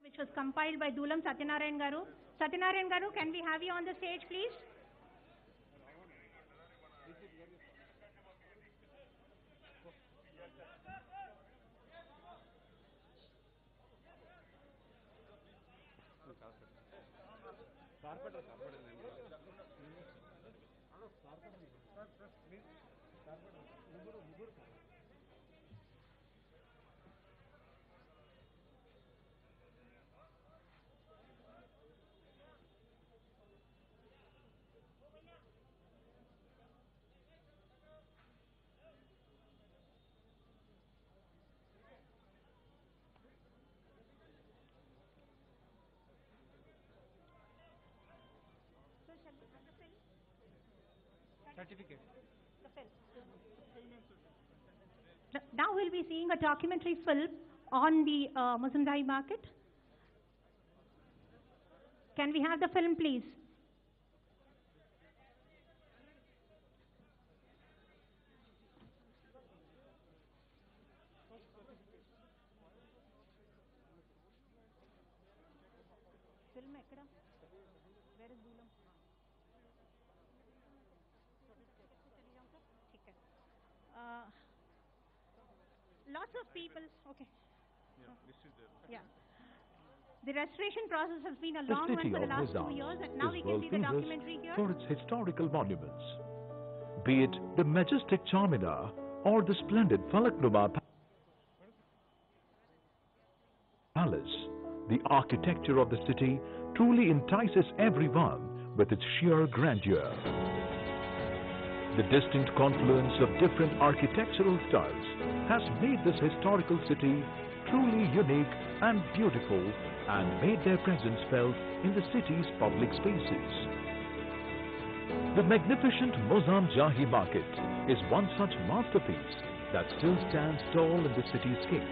Which was compiled by Dulam Satyanarayan Garu. Satyanarayan Garu, can we have you on the stage, please? Certificate. Now we'll be seeing a documentary film on the Mozambique market. Can we have the film, please? Film ekkada? Where is Dulam? Lots of people. Okay. Yeah. The restoration process has been a long one for the last 2 years, and now we can see the documentary here. For its historical monuments, be it the majestic Charminar or the splendid Falaknuma Palace, the architecture of the city truly entices everyone with its sheer grandeur. The distinct confluence of different architectural styles has made this historical city truly unique and beautiful and made their presence felt in the city's public spaces. The magnificent Mozambique market is one such masterpiece that still stands tall in the cityscape,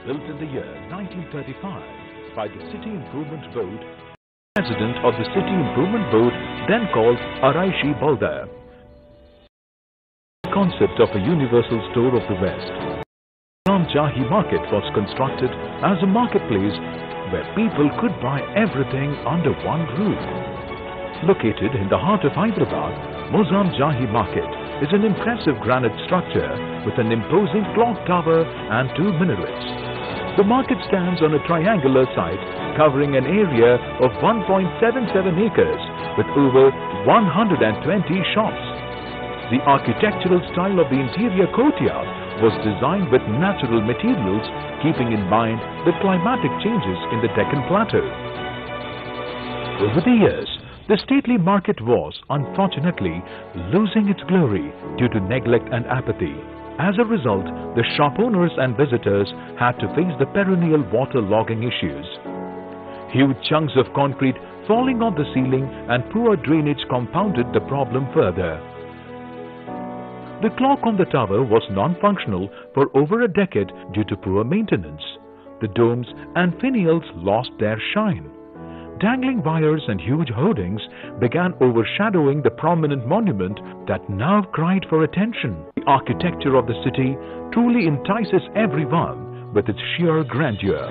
built in the year 1935 by the City Improvement Board, president of the City Improvement Board, then called Araishi Balda. Concept of a universal store of the West. Mozambique market was constructed as a marketplace where people could buy everything under one roof. Located in the heart of Hyderabad, Mozambique market is an impressive granite structure with an imposing clock tower and 2 minarets. The market stands on a triangular site covering an area of 1.77 acres with over 120 shops. The architectural style of the interior courtyard was designed with natural materials, keeping in mind the climatic changes in the Deccan Plateau. Over the years, the stately market was, unfortunately, losing its glory due to neglect and apathy. As a result, the shop owners and visitors had to face the perennial water-logging issues. Huge chunks of concrete falling on the ceiling and poor drainage compounded the problem further. The clock on the tower was non-functional for over a decade due to poor maintenance. The domes and finials lost their shine. Dangling wires and huge hoardings began overshadowing the prominent monument that now cried for attention. The architecture of the city truly entices everyone with its sheer grandeur.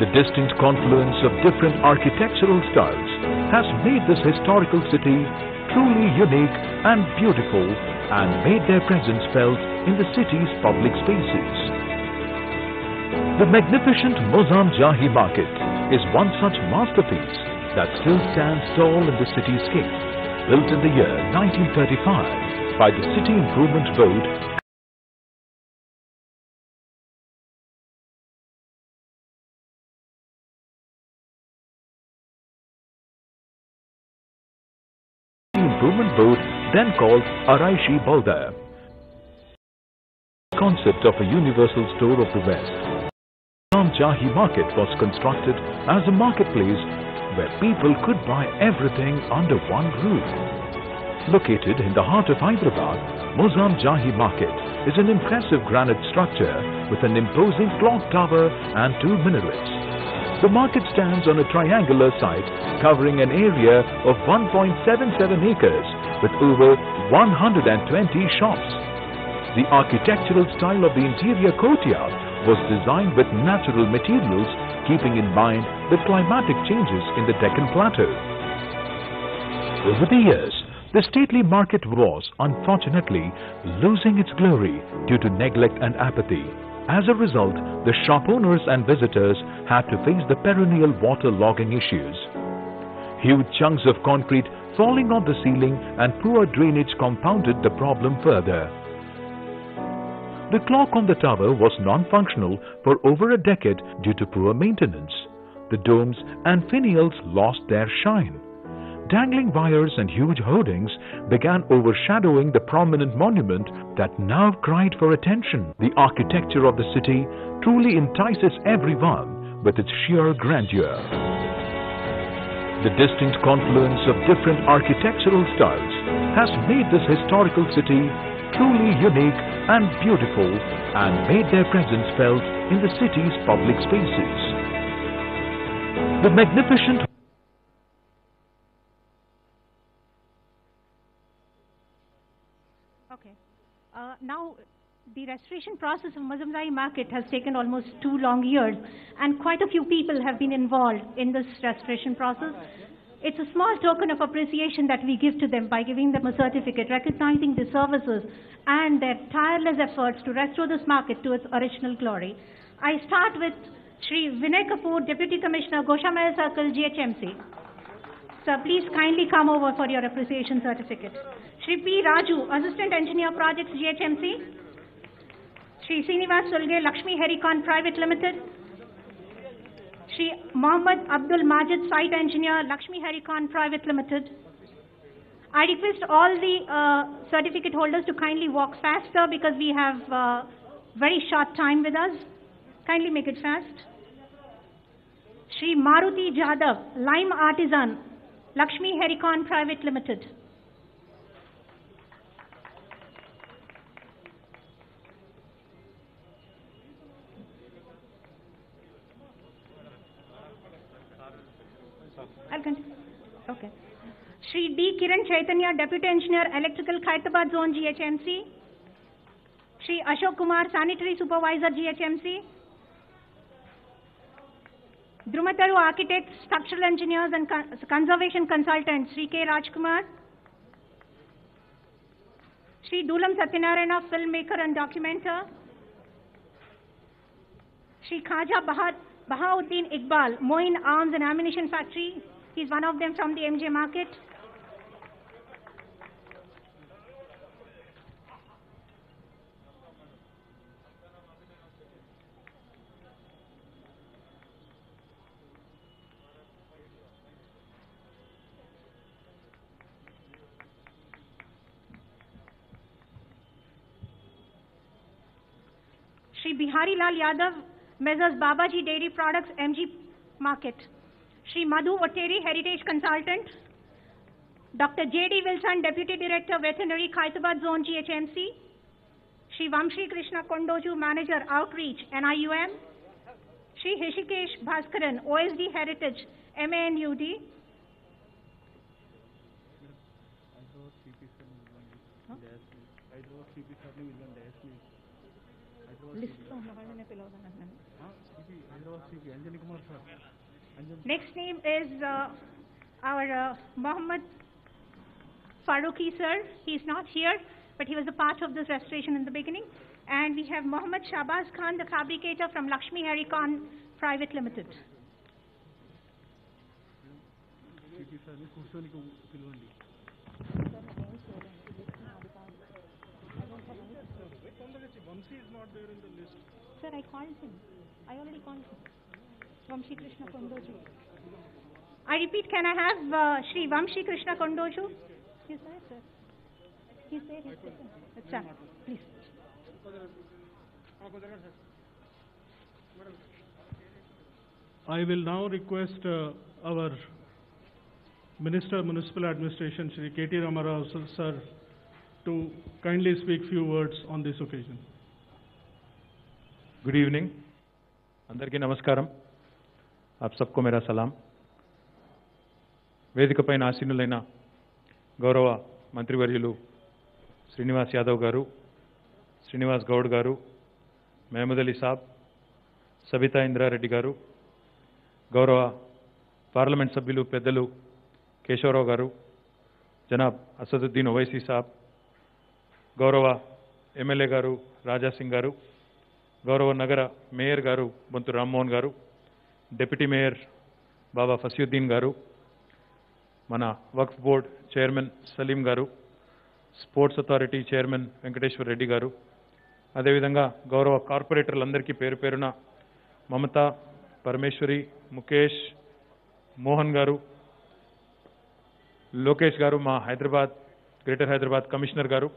The distinct confluence of different architectural styles has made this historical city truly unique and beautiful and made their presence felt in the city's public spaces. The magnificent Mozam Jahi Market is one such masterpiece that still stands tall in the cityscape, built in the year 1935 by the City Improvement Board. Improvement Board, then called Araishi Balda. Concept of a universal store of the West. Mozam Jahi Market was constructed as a marketplace where people could buy everything under one roof. Located in the heart of Hyderabad, Mozam Jahi Market is an impressive granite structure with an imposing clock tower and 2 minarets. The market stands on a triangular site covering an area of 1.77 acres with over 120 shops. The architectural style of the interior courtyard was designed with natural materials, keeping in mind the climatic changes in the Deccan Plateau. Over the years, the stately market was, unfortunately, losing its glory due to neglect and apathy. As a result, the shop owners and visitors had to face the perennial water-logging issues. Huge chunks of concrete falling on the ceiling and poor drainage compounded the problem further. The clock on the tower was non-functional for over a decade due to poor maintenance. The domes and finials lost their shine. Dangling wires and huge hoardings began overshadowing the prominent monument that now cried for attention. The architecture of the city truly entices everyone with its sheer grandeur. The distinct confluence of different architectural styles has made this historical city truly unique and beautiful and made their presence felt in the city's public spaces. The magnificent now, the restoration process of Mozam Jahi Market has taken almost 2 long years, and quite a few people have been involved in this restoration process. It's a small token of appreciation that we give to them by giving them a certificate, recognizing their services and their tireless efforts to restore this market to its original glory. I start with Shri Vinay Kapoor, Deputy Commissioner, Goshamaya Circle, GHMC. Sir, please kindly come over for your appreciation certificate. Shri P. Raju, Assistant Engineer Projects, GHMC. Shri Srinivas Sulge, Lakshmi Hericon Private Limited. Shri Mohammad Abdul Majid, Site Engineer, Lakshmi Hericon Private Limited. I request all the certificate holders to kindly walk faster because we have very short time with us. Kindly make it fast. Shri Maruti Jadhav, Lime Artisan, Lakshmi Hericon Private Limited. I'll continue. Okay. Shri D. Kiran Chaitanya, Deputy Engineer, Electrical, Hyderabad Zone, GHMC. Shri Ashok Kumar, Sanitary Supervisor, GHMC. Drumataru Architects, Structural Engineers and Conservation Consultants, Shri K. Rajkumar. Shri Dulam Satyanarayana, Filmmaker and Documenter. Shri Khaja Bahauddin Iqbal, Moin Arms and Ammunition Factory. He's one of them from the MJ Market. Shri Bihari Lal Yadav, Messrs. Babaji Dairy Products, MG Market. Shri Madhu Otteri, Heritage Consultant. Dr. J.D. Wilson, Deputy Director, Veterinary, Hyderabad Zone, GHMC. Shri Vamshi Krishna Kondoju, Manager, Outreach, NIUM. Shri Hishikesh Bhaskaran, OSD Heritage, MANUD. Next name is our Mohammed Faruqi sir. He is not here, but he was a part of this restoration in the beginning. And we have Mohammed Shahbaz Khan, the fabricator from Lakshmi Hari Khan Private Limited. Sir, I called him. I already called him. Vamshi Krishna Kondoju. I repeat, can I have Shri Vamshi Krishna Kondoju? He's there, sir. He's there. He's there. Sir, please. I will now request our Minister Municipal Administration, Shri K.T. Ramarao sir, to kindly speak few words on this occasion. Good evening, అందరికీ నమస్కారం. आप सबको मेरा सलाम. వేదికపైన ఆసీనులైన గౌరవ మంత్రివర్యులు శ్రీనివాస్ యాదవ్ గారు, శ్రీనివాస్ గౌడ్ గారు, మహమూద్ అలీ సాబ్, సబితా ఇంద్రారెడ్డి గారు, గౌరవ పార్లమెంట్ సభ్యులు పెద్దలు కేశవరావు గారు, జనాబ్ అసదుద్దీన్ ఓవైసీ సాబ్, గౌరవ ఎమ్మెల్యే గారు రాజా సింగ్ గారు, గౌరవ నగర మేయర్ గారు బొంతు రామ్మోహన్ గారు, డిప్యూటీ మేయర్ బాబా ఫసియుద్దీన్ గారు, మన వక్ఫ్ బోర్డ్ చైర్మన్ సలీం గారు, sports authority chairman Venkateswara Reddy గారు, అదేవిధంగా గౌరవ కార్పొరేటర్లందరికీ పేరు పేరున మమత, పరమేశ్వరి, ముఖేష్, మోహన్ గారు, లోకేష్ గారు, మా హైదరాబాద్ గ్రేటర్ హైదరాబాద్ కమిషనర్ గారు,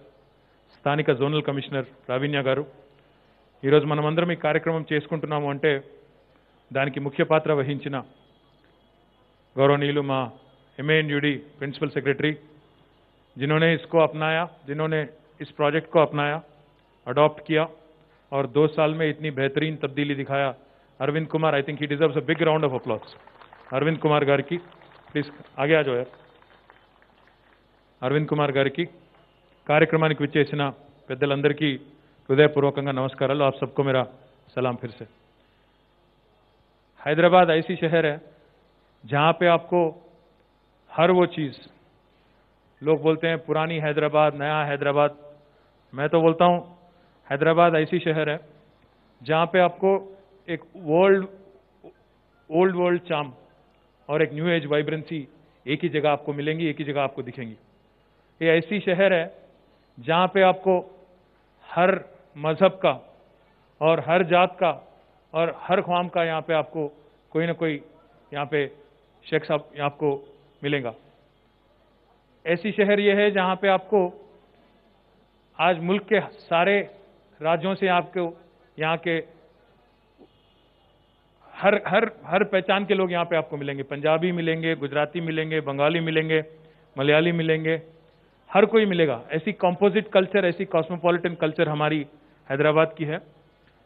స్థానిక జోనల్ కమిషనర్ ప్రావీణ్య గారు, ఈరోజు మనమందరం ఈ కార్యక్రమం చేసుకుంటున్నాము అంటే దానికి ముఖ్య పాత్ర వహించిన గౌరవనీయులు మా MANUD प्रिंसिपल सेक्रेटरी, जिन्होंने इसको अपनाया, जिन्होंने इस प्रोजेक्ट को अपनाया, अडॉप्ट किया और 2 साल में इतनी बेहतरीन तब्दीली दिखाया, Arvind Kumar. I think he deserves a big round of applause. Arvind Kumar गाరికి ప్లీజ్ ఆగే ఆజో యార్. అరవింద్ కుమార్ గారికి, కార్యక్రమానికి విచ్చేసిన పెద్దలందరికీ హృదయపూర్వకంగా నమస్కారాలు. आप सबको मेरा सलाम फिर से. हैदराबाद ऐसी शहर है जहां पे आपको हर वो चीज, लोग बोलते हैं पुरानी हैदराबाद, नया हैदराबाद, मैं तो बोलता हूं हैदराबाद ऐसी शहर है जहां पे आपको एक ओल्ड वर्ल्ड चार्म और एक न्यू एज वाइब्रेंसी एक ही जगह आपको मिलेंगी, एक ही जगह आपको दिखेंगी. ये ऐसी शहर है जहां पे आपको हर मजहब का और हर जात का और हर ख्वाम का यहाँ पे आपको कोई ना कोई यहाँ पे शख्स आपको मिलेगा. ऐसी शहर ये है जहां पे आपको आज मुल्क के सारे राज्यों से आपको यहाँ के हर पहचान के लोग यहाँ पे आपको मिलेंगे. पंजाबी मिलेंगे, गुजराती मिलेंगे, बंगाली मिलेंगे, मलयाली मिलेंगे, हर कोई मिलेगा. ऐसी कॉम्पोजिट कल्चर, ऐसी कॉस्मोपॉलिटन कल्चर हमारी हैदराबाद की है.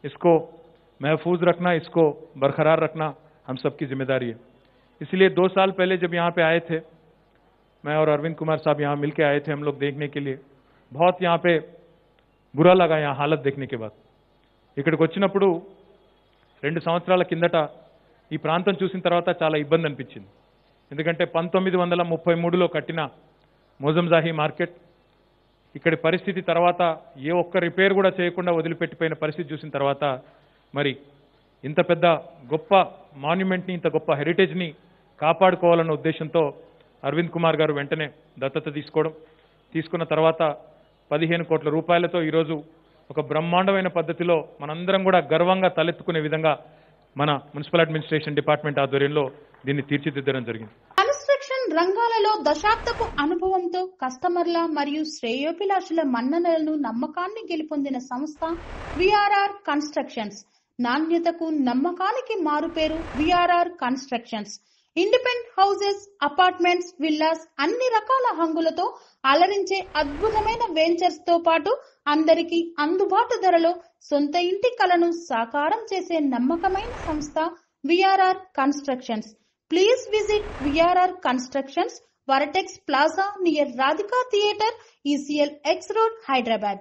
इसको महफूज रखना, इसको बरकरार रखना हम सबकी जिम्मेदारी है. इसलिए 2 साल पहले जब यहाँ पे आए थे, मैं और अरविंद कुमार साहब यहाँ मिलके आए थे हम लोग देखने के लिए. बहुत यहाँ पे बुरा लगा यहाँ हालत देखने के बाद. ఇక్కడికి వచ్చినప్పుడు 2 సంవత్సరాల కిందట ఈ ప్రాంతం చూసిన తర్వాత చాలా ఇబ్బంది అనిపించింది. ఎందుకంటే 1933లో కట్టిన మోజంజాహి మార్కెట్ ఇక్కడి పరిస్థితి తర్వాత ఏ ఒక్క రిపేర్ కూడా చేయకుండా వదిలిపెట్టిపోయిన పరిస్థితి చూసిన తర్వాత మరి ఇంత పెద్ద గొప్ప మాన్యుమెంట్ని, ఇంత గొప్ప హెరిటేజ్ని కాపాడుకోవాలన్న ఉద్దేశంతో అరవింద్ కుమార్ గారు వెంటనే దత్తత తీసుకున్న తర్వాత 15 కోట్ల రూపాయలతో ఈరోజు ఒక బ్రహ్మాండమైన పద్ధతిలో మనందరం కూడా గర్వంగా తలెత్తుకునే విధంగా మన మున్సిపల్ అడ్మినిస్ట్రేషన్ డిపార్ట్మెంట్ ఆధ్వర్యంలో దీన్ని తీర్చిదిద్దడం జరిగింది. కన్స్ట్రక్షన్ రంగాలలో దశాబ్దపు అనుభవంతో కస్టమర్ల మరియు శ్రేయోభిలాషుల మన్ననలను, నమ్మకాన్ని గెలుపొందిన సంస్థ విఆర్ఆర్ కన్స్ట్రక్షన్స్. నాణ్యతకు, నమ్మకానికి మారుపేరు VRR constructions. Independent houses, apartments, villas, అన్ని రకాల హంగులతో అలరించే అద్భుతమైన వెంచర్స్ తో పాటు అందరికీ అందుబాటు ధరలో సొంత ఇంటి కలను సాకారం చేసే నమ్మకమైన సంస్థ VRR constructions. Please visit VRR constructions, వరటెక్స్ plaza near Radhika theatre, ECL X Road, Hyderabad.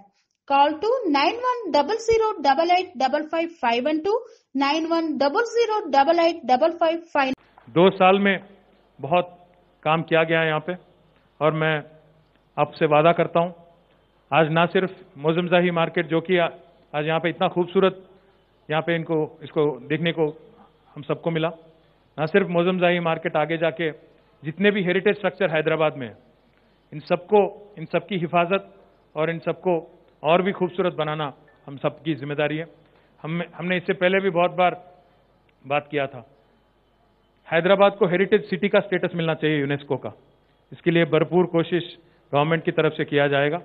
Call to 9100885552 9100885559. 2 साल में बहुत काम किया गया है यहाँ पे, और मैं आपसे वादा करता हूँ आज ना सिर्फ मोजमजाही मार्केट जो कि आज यहाँ पे इतना खूबसूरत यहाँ पे इसको देखने को हम सबको मिला, ना सिर्फ मोजमजाही मार्केट, आगे जाके जितने भी हेरिटेज स्ट्रक्चर हैदराबाद में है इन सबकी हिफाजत और इन सबको और भी खूबसूरत बनाना हम सबकी जिम्मेदारी है। हमने इससे पहले भी बहुत बार बात किया था, हैदराबाद को हेरिटेज सिटी का स्टेटस मिलना चाहिए यूनेस्को का। इसके लिए भरपूर कोशिश गवर्नमेंट की तरफ से किया जाएगा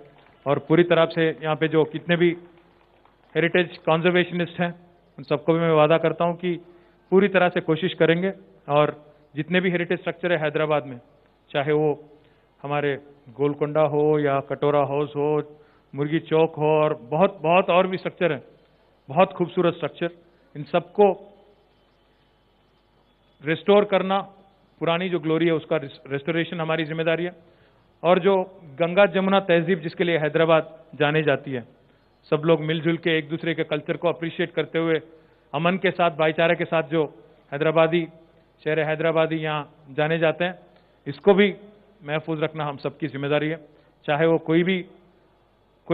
और पूरी तरह से यहाँ पे जो कितने भी हेरिटेज कंजर्वेशनिस्ट हैं उन सबको भी मैं वादा करता हूँ कि पूरी तरह से कोशिश करेंगे और जितने भी हेरिटेज स्ट्रक्चर है हैदराबाद में, चाहे वो हमारे गोलकोंडा हो या कटोरा हाउस हो, मुर्गी चौक हो और बहुत बहुत और भी स्ट्रक्चर हैं, बहुत खूबसूरत स्ट्रक्चर, इन सबको रिस्टोर करना, पुरानी जो ग्लोरी है उसका रेस्टोरेशन हमारी जिम्मेदारी है। और जो गंगा जमुना तहजीब जिसके लिए हैदराबाद जाने जाती है, सब लोग मिलजुल के एक दूसरे के कल्चर को अप्रिशिएट करते हुए अमन के साथ, भाईचारे के साथ जो हैदराबादी शहर हैदराबादी यहाँ जाने जाते हैं, इसको भी महफूज रखना हम सबकी जिम्मेदारी है। चाहे वो कोई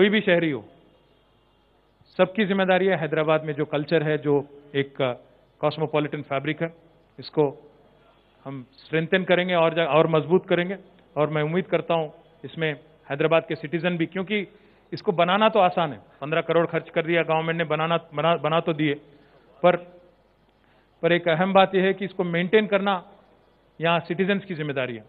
भी शहरी हो, सबकी जिम्मेदारी है हैदराबाद में जो कल्चर है, जो एक कॉस्मोपॉलिटन फैब्रिक है, इसको हम स्ट्रेंथन करेंगे और मजबूत करेंगे। और मैं उम्मीद करता हूं इसमें हैदराबाद के सिटीजन भी, क्योंकि इसको बनाना तो आसान है, 15 करोड़ खर्च कर दिया गवर्नमेंट ने, बना तो दिए, पर एक अहम बात यह है कि इसको मेंटेन करना यहाँ सिटीजन्स की जिम्मेदारी है।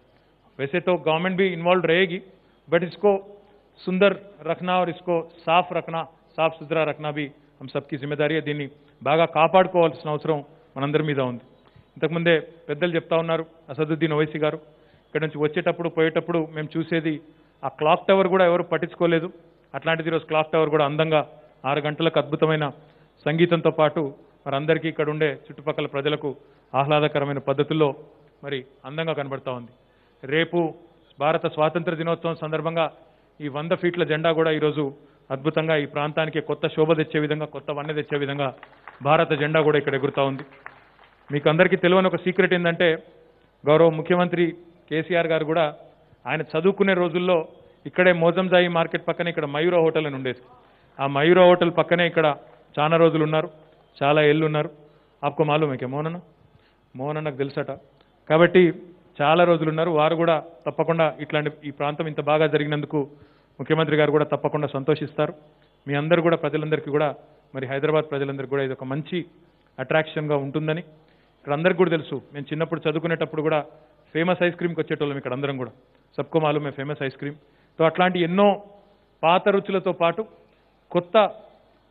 वैसे तो गवर्नमेंट भी इन्वॉल्व रहेगी, बट इसको सुंदर रखना और इसको साफ रखना, साफ सुथरा रखना भी हम सबकी जिम्मेदारी है। దీన్ని బాగా కాపాడుకోవాల్సిన అవసరం మనందరి మీద ఉంది। ఇంతకుముందే పెద్దలు చెప్తా ఉన్నారు, అసదుద్దీన్ ఓవైసీ గారు, ఇక్కడ నుంచి వచ్చేటప్పుడు పోయేటప్పుడు మేము చూసేది ఆ క్లాక్ టవర్ కూడా ఎవరు పట్టించుకోలేదు, అట్లాంటిది ఈరోజు క్లాక్ టవర్ కూడా అందంగా 6 గంటలకు అద్భుతమైన సంగీతంతో పాటు మరి అందరికీ ఇక్కడ ఉండే చుట్టుపక్కల ప్రజలకు ఆహ్లాదకరమైన పద్ధతుల్లో మరి అందంగా కనబడతా ఉంది। రేపు భారత స్వాతంత్ర దినోత్సవం సందర్భంగా ఈ 100 ఫీట్ల జెండా కూడా ఈరోజు అద్భుతంగా ఈ ప్రాంతానికి కొత్త శోభ తెచ్చే విధంగా, కొత్త వన్నె తెచ్చే విధంగా భారత జెండా కూడా ఇక్కడ ఎగురుతా ఉంది। మీకు అందరికీ తెలియని ఒక సీక్రెట్ ఏంటంటే, గౌరవ ముఖ్యమంత్రి కేసీఆర్ గారు కూడా ఆయన చదువుకునే రోజుల్లో ఇక్కడే మోజంజాయి మార్కెట్ పక్కనే ఇక్కడ మయూర హోటల్ అని ఉండేది, ఆ మయూర హోటల్ పక్కనే ఇక్కడ చాలా రోజులు ఉన్నారు, చాలా ఏళ్ళు ఉన్నారు। ఆప్కో మాలూమ్ హై క్యా మోహన్ అన్నకు తెలుసట, కాబట్టి చాలా రోజులు ఉన్నారు। వారు కూడా తప్పకుండా ఇట్లాంటి ఈ ప్రాంతం ఇంత బాగా జరిగినందుకు ముఖ్యమంత్రి గారు కూడా తప్పకుండా సంతోషిస్తారు। మీ అందరూ కూడా ప్రజలందరికీ కూడా మరి హైదరాబాద్ ప్రజలందరికీ కూడా ఇది ఒక మంచి అట్రాక్షన్గా ఉంటుందని ఇక్కడ అందరికీ కూడా తెలుసు। మేము చిన్నప్పుడు చదువుకునేటప్పుడు కూడా ఫేమస్ ఐస్ క్రీమ్కి వచ్చేటోళ్ళం ఇక్కడ అందరం కూడా, సబ్కో మాలూమే ఫేమస్ ఐస్ క్రీమ్। తో అట్లాంటి ఎన్నో పాత రుచులతో పాటు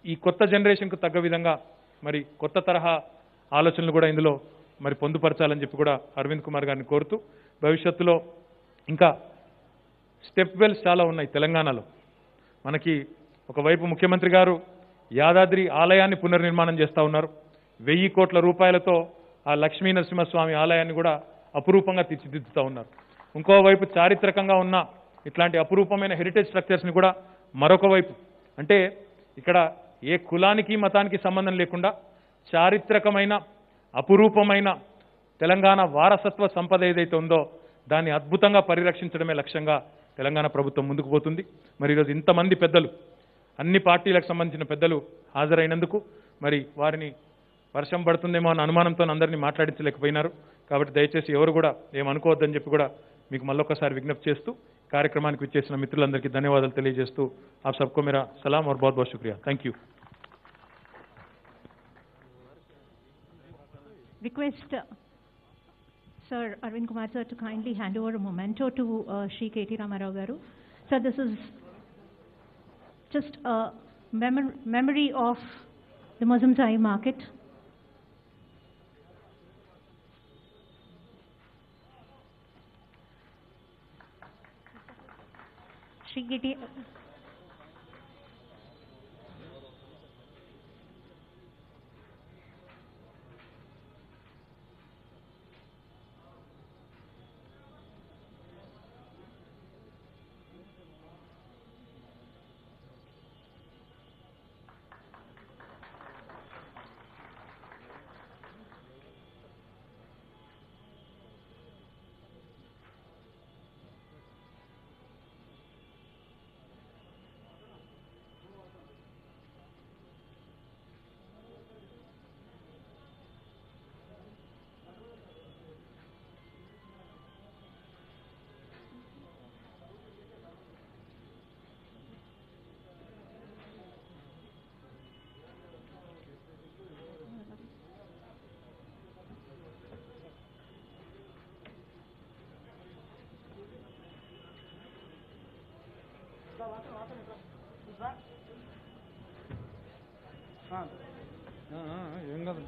ఈ కొత్త జనరేషన్కు తగ్గ విధంగా మరి కొత్త తరహా ఆలోచనలు కూడా ఇందులో మరి పొందుపరచాలని చెప్పి కూడా అరవింద్ కుమార్ గారిని కోరుతూ, భవిష్యత్తులో ఇంకా స్టెప్ వెల్స్ చాలా ఉన్నాయి తెలంగాణలో। మనకి ఒకవైపు ముఖ్యమంత్రి గారు యాదాద్రి ఆలయాన్ని పునర్నిర్మాణం చేస్తూ ఉన్నారు, 1000 కోట్ల రూపాయలతో ఆ లక్ష్మీ నరసింహస్వామి ఆలయాన్ని కూడా అపురూపంగా తీర్చిదిద్దుతూ ఉన్నారు। ఇంకోవైపు చారిత్రకంగా ఉన్న ఇట్లాంటి అపురూపమైన హెరిటేజ్ స్ట్రక్చర్స్ని కూడా మరొక వైపు, అంటే ఇక్కడ ఏ కులానికి మతానికి సంబంధం లేకుండా చారిత్రకమైన అపురూపమైన తెలంగాణ వారసత్వ సంపద ఏదైతే ఉందో దాన్ని అద్భుతంగా పరిరక్షించడమే లక్ష్యంగా తెలంగాణ ప్రభుత్వం ముందుకు పోతుంది। మరి ఈరోజు ఇంతమంది పెద్దలు, అన్ని పార్టీలకు సంబంధించిన పెద్దలు హాజరైనందుకు మరి వారిని వర్షం పడుతుందేమో అన్న అనుమానంతో అందరినీ మాట్లాడించలేకపోయినారు, కాబట్టి దయచేసి ఎవరు కూడా ఏమనుకోవద్దని చెప్పి కూడా మీకు మళ్ళొకసారి విజ్ఞప్తి చేస్తూ కార్యక్రమానికి విచ్చేసిన మిత్రులందరికీ ధన్యవాదాలు తెలియజేస్తూ ఆప్ సబ్కో మేరా సలాం और बहुत बहुत शुक्रिया। Thank you. Request Sir Arvind Kumar sir to kindly hand over a memento to Shri K.T. Ramarao garu. Sir, this is just a memory of the Mozamzai market. Shri K.T. ఏం కాదు.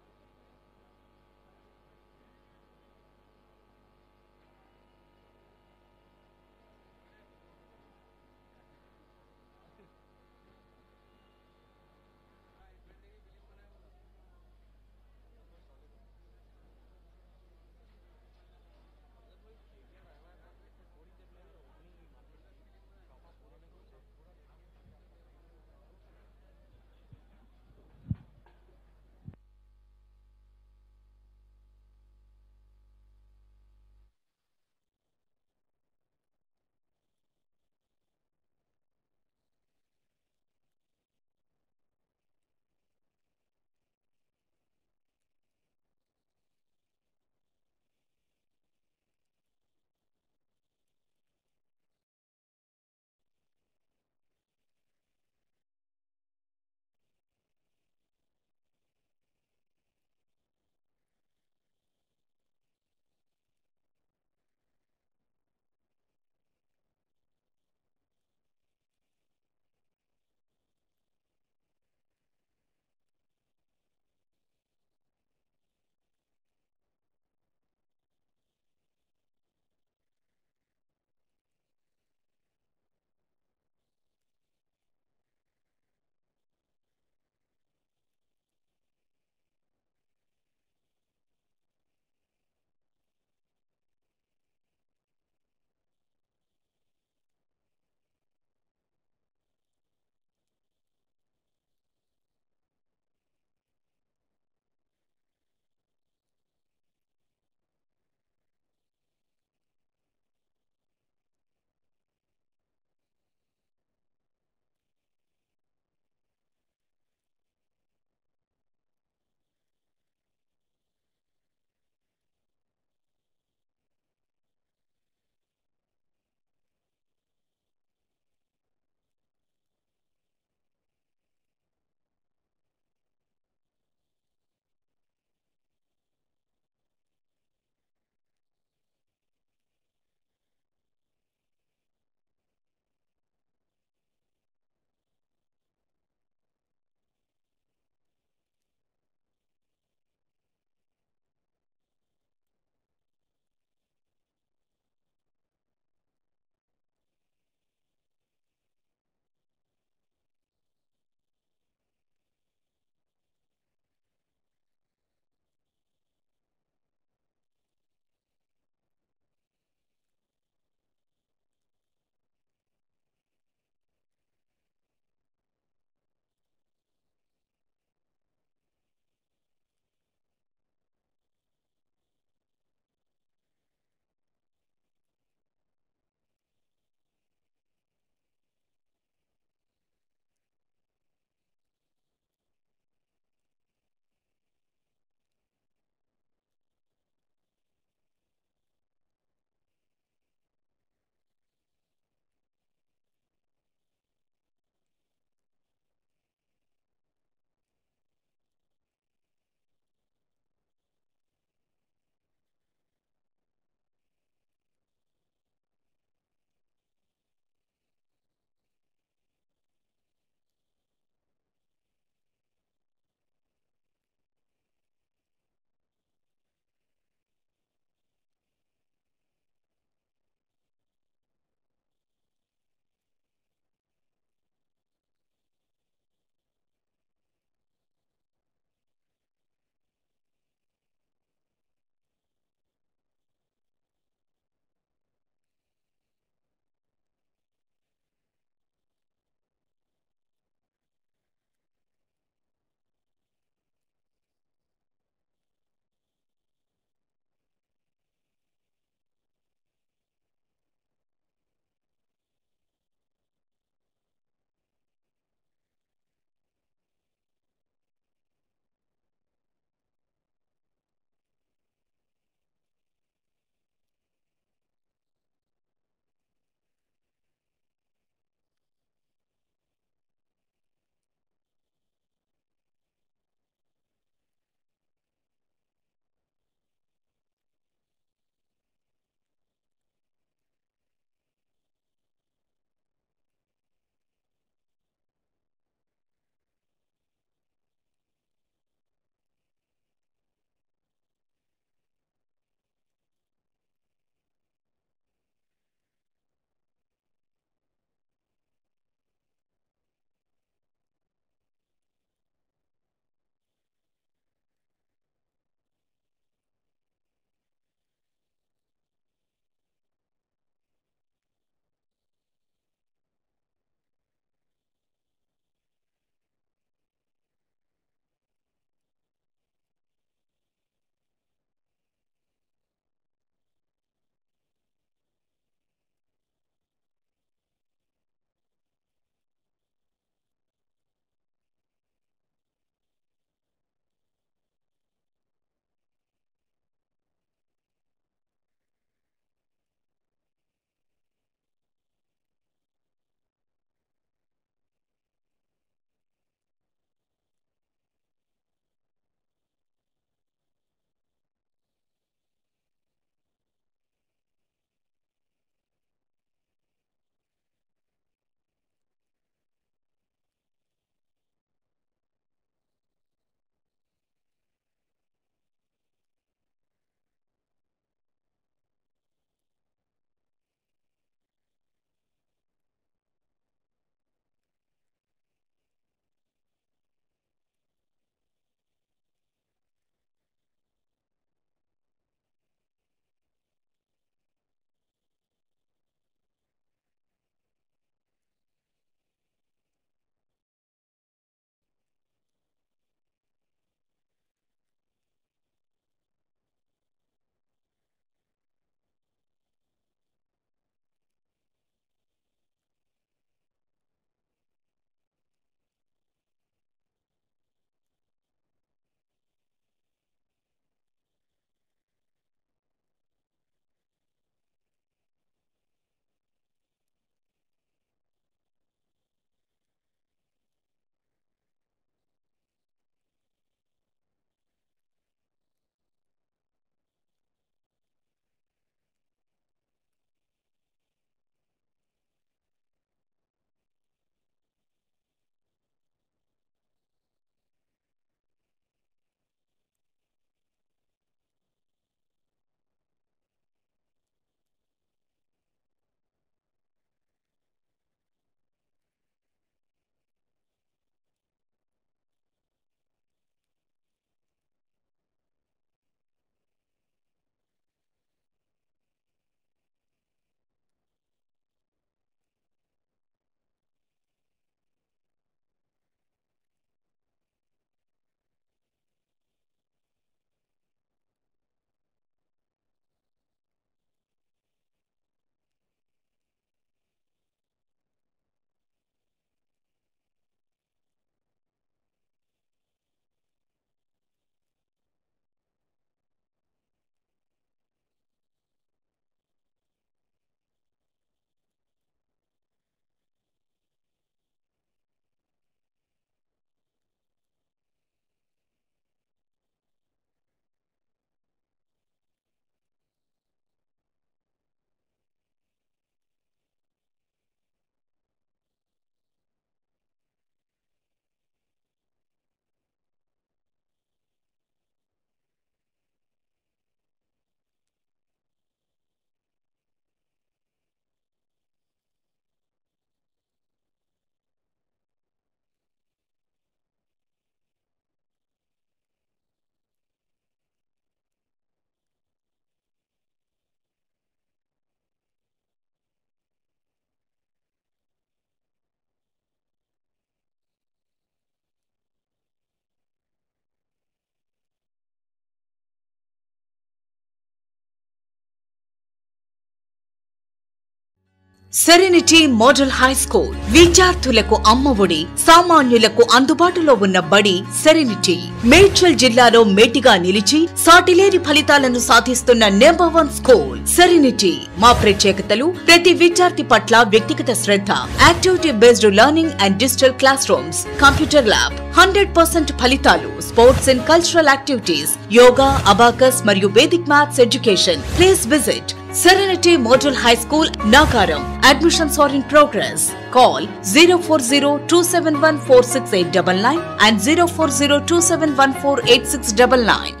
సెరెనిటీ మోడల్ హై స్కూల్ విద్యార్థులకు అమ్మఒడి, సామాన్యులకు అందుబాటులో ఉన్న బడి serenity. Medchal జిల్లాలో మేటిగా నిలిచి సాటిలేని ఫలితాలను సాధిస్తున్న #1 స్కూల్ సెరెనిటీ. మా ప్రత్యేకతలు ప్రతి విద్యార్థి పట్ల వ్యక్తిగత శ్రద్ధ, activity based learning and digital classrooms, computer lab, 100% ఫలితాలు, sports and cultural activities, yoga, abacus మరియు Vedic maths education. Please visit Serenity Model High School, Nagaram. Admissions are in progress. Call 040-271-46899 and 040-271-48699.